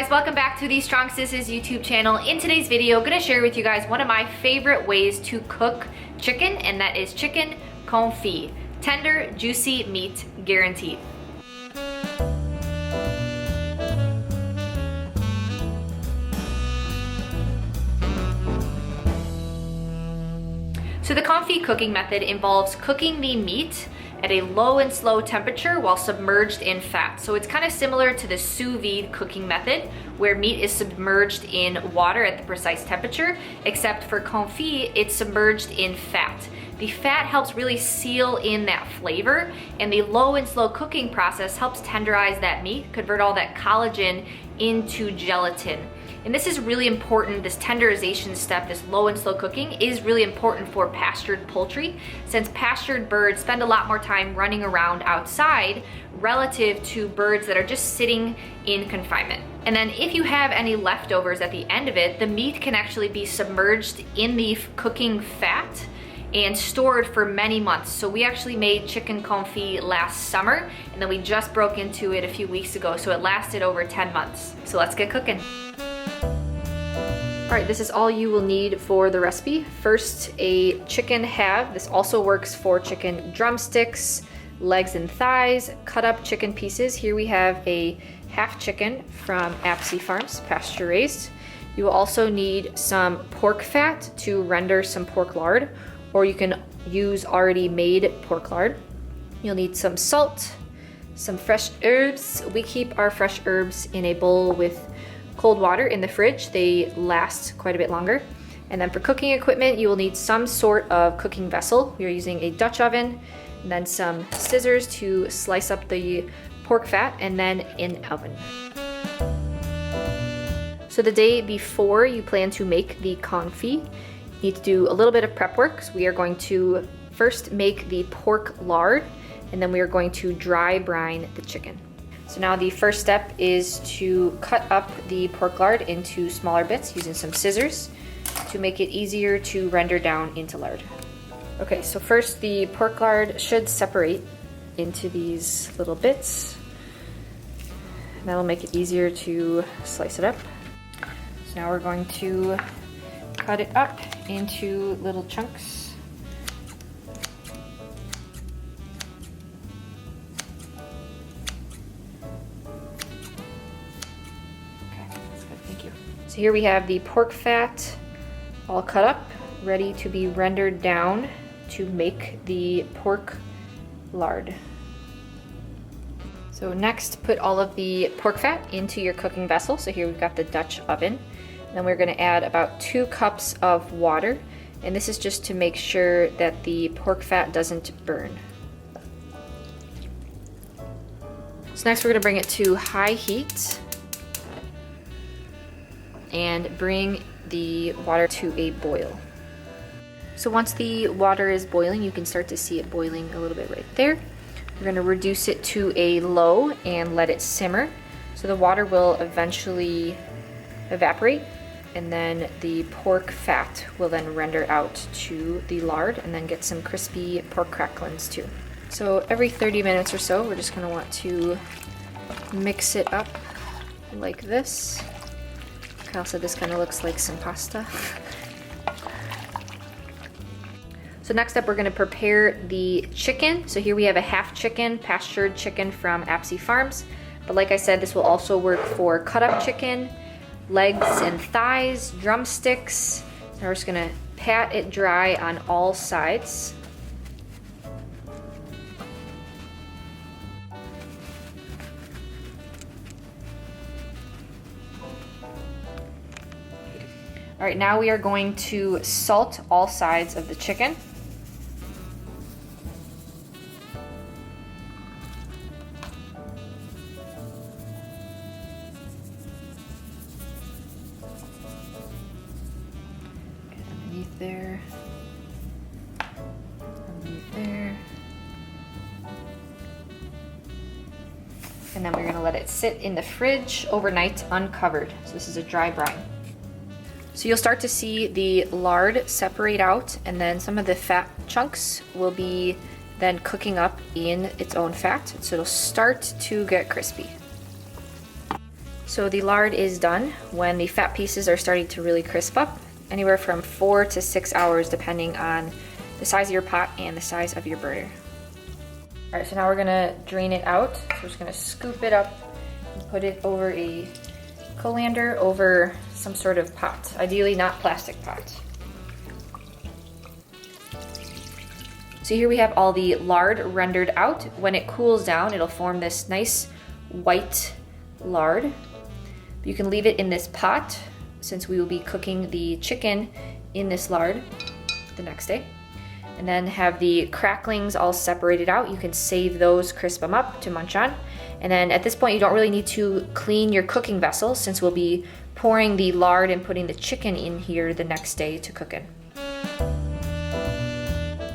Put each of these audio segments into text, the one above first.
guys, welcome back to the Strong.Sistas YouTube channel. In today's video, I'm gonna share with you guys one of my favorite ways to cook chicken, and that is chicken confit. Tender, juicy meat guaranteed. So the confit cooking method involves cooking the meat at a low and slow temperature while submerged in fat. So it's kind of similar to the sous vide cooking method where meat is submerged in water at the precise temperature, except for confit, it's submerged in fat. The fat helps really seal in that flavor, and the low and slow cooking process helps tenderize that meat, convert all that collagen into gelatin. And this is really important, this tenderization step, this low and slow cooking is really important for pastured poultry, since pastured birds spend a lot more time running around outside relative to birds that are just sitting in confinement. And then if you have any leftovers at the end of it, the meat can actually be submerged in the cooking fat and stored for many months. So we actually made chicken confit last summer, and then we just broke into it a few weeks ago, so it lasted over 10 months. So let's get cooking. All right, this is all you will need for the recipe. First, a chicken halve. This also works for chicken drumsticks, legs and thighs, cut up chicken pieces. Here we have a half chicken from Apsey Farms, pasture-raised. You will also need some pork fat to render some pork lard, or you can use already made pork lard. You'll need some salt, some fresh herbs. We keep our fresh herbs in a bowl with cold water in the fridge. They last quite a bit longer. And then for cooking equipment, you will need some sort of cooking vessel. We are using a Dutch oven, and then some scissors to slice up the pork fat, and then an oven. So the day before you plan to make the confit, you need to do a little bit of prep work. So we are going to first make the pork lard, and then we are going to dry brine the chicken. So now the first step is to cut up the pork lard into smaller bits using some scissors to make it easier to render down into lard. Okay, so first the pork lard should separate into these little bits. That'll make it easier to slice it up. So now we're going to cut it up into little chunks. So here we have the pork fat all cut up, ready to be rendered down to make the pork lard. So next, put all of the pork fat into your cooking vessel. So here we've got the Dutch oven. And then we're gonna add about 2 cups of water. And this is just to make sure that the pork fat doesn't burn. So next we're gonna bring it to high heat and bring the water to a boil. So once the water is boiling, you can start to see it boiling a little bit right there. We're going to reduce it to a low and let it simmer. So the water will eventually evaporate, and then the pork fat will then render out to the lard and then get some crispy pork cracklings too. So every 30 minutes or so, we're just going to want to mix it up like this. Kyle said this kind of looks like some pasta. So next up, we're gonna prepare the chicken. So here we have a half chicken, pastured chicken from Apsey Farms. But like I said, this will also work for cut up chicken, legs and thighs, drumsticks. So we're just gonna pat it dry on all sides. All right, now we are going to salt all sides of the chicken. Get underneath there, underneath there. And then we're gonna let it sit in the fridge overnight uncovered. So this is a dry brine. So you'll start to see the lard separate out, and then some of the fat chunks will be then cooking up in its own fat. So it'll start to get crispy. So the lard is done when the fat pieces are starting to really crisp up, anywhere from 4 to 6 hours depending on the size of your pot and the size of your burner. All right, so now we're gonna drain it out. So we're just gonna scoop it up and put it over a colander over some sort of pot, ideally not plastic pot. So here we have all the lard rendered out. When it cools down, it'll form this nice white lard. You can leave it in this pot since we will be cooking the chicken in this lard the next day. And then have the cracklings all separated out. You can save those, crisp them up to munch on. And then at this point, you don't really need to clean your cooking vessel since we'll be pouring the lard and putting the chicken in here the next day to cook in.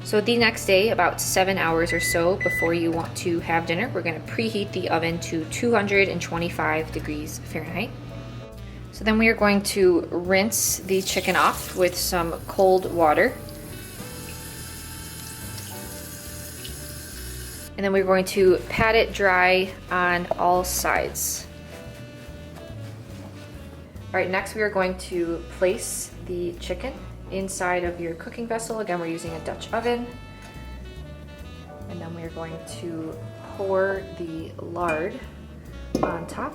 So the next day, about 7 hours or so before you want to have dinner, we're gonna preheat the oven to 225 degrees Fahrenheit. So then we are going to rinse the chicken off with some cold water. And then we're going to pat it dry on all sides. All right, next we are going to place the chicken inside of your cooking vessel. Again, we're using a Dutch oven. And then we're going to pour the lard on top.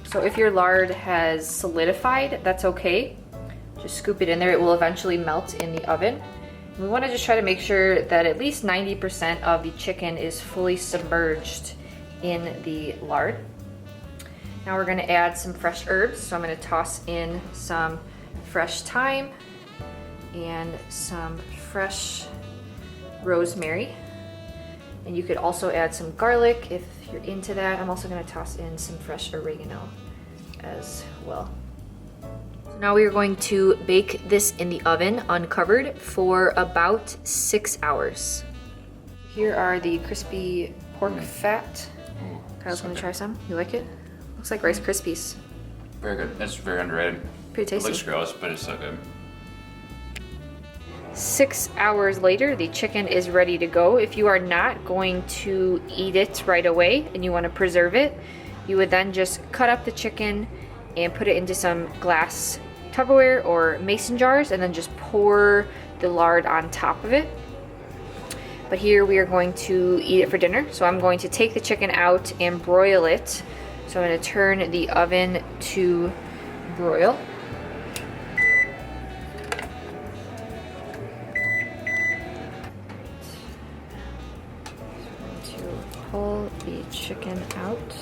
So if your lard has solidified, that's okay. Just scoop it in there. It will eventually melt in the oven. We want to just try to make sure that at least 90% of the chicken is fully submerged in the lard. Now we're going to add some fresh herbs. So I'm going to toss in some fresh thyme and some fresh rosemary. And you could also add some garlic if you're into that. I'm also going to toss in some fresh oregano as well. So now we are going to bake this in the oven uncovered for about 6 hours. Here are the crispy pork fat. Kyle's going to try some. You like it? Looks like Rice Krispies. Very good. It's very underrated. Pretty tasty. It looks gross, but it's so good. 6 hours later, the chicken is ready to go. If you are not going to eat it right away and you want to preserve it, you would then just cut up the chicken and put it into some glass Tupperware or mason jars and then just pour the lard on top of it. But here we are going to eat it for dinner. So I'm going to take the chicken out and broil it. So I'm going to turn the oven to broil. Pull the chicken out.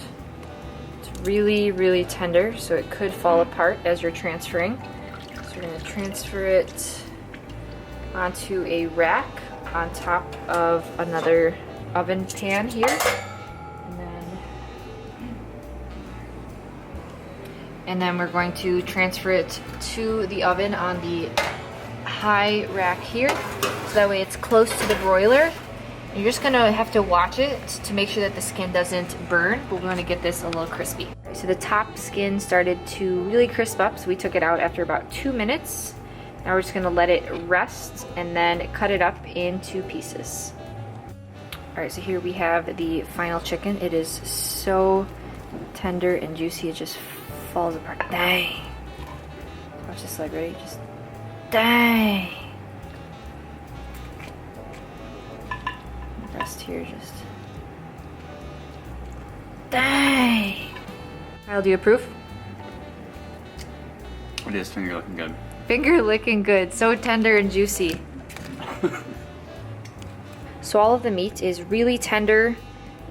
It's really, really tender, so it could fall apart as you're transferring. So we're going to transfer it onto a rack on top of another oven pan here. And then we're going to transfer it to the oven on the high rack here. So that way it's close to the broiler. You're just gonna have to watch it to make sure that the skin doesn't burn, but we wanna get this a little crispy. So the top skin started to really crisp up, so we took it out after about 2 minutes. Now we're just gonna let it rest and then cut it up into pieces. All right, so here we have the final chicken. It is so tender and juicy, it just falls apart. Dang. Watch this leg, ready? Just dang. Rest here, just dang. Kyle, do you approve? It is finger looking good. Finger licking good, so tender and juicy. So all of the meat is really tender,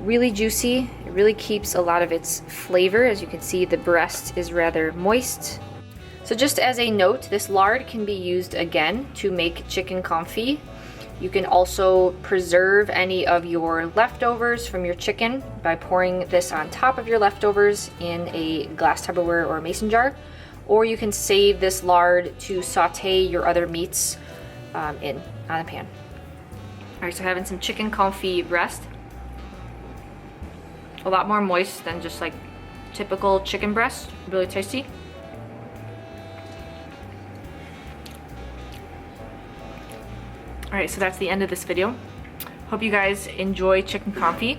really juicy. It really keeps a lot of its flavor. As you can see, the breast is rather moist. So just as a note, this lard can be used again to make chicken confit. You can also preserve any of your leftovers from your chicken by pouring this on top of your leftovers in a glass Tupperware or a mason jar. Or you can save this lard to saute your other meats on the pan. All right, so having some chicken confit breast. A lot more moist than just like typical chicken breast. Really tasty. All right, so that's the end of this video. Hope you guys enjoy chicken confit.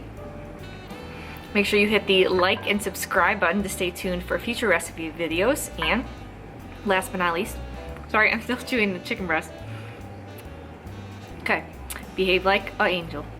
Make sure you hit the like and subscribe button to stay tuned for future recipe videos. And last but not least, sorry, I'm still chewing the chicken breast. Okay, behave like an angel.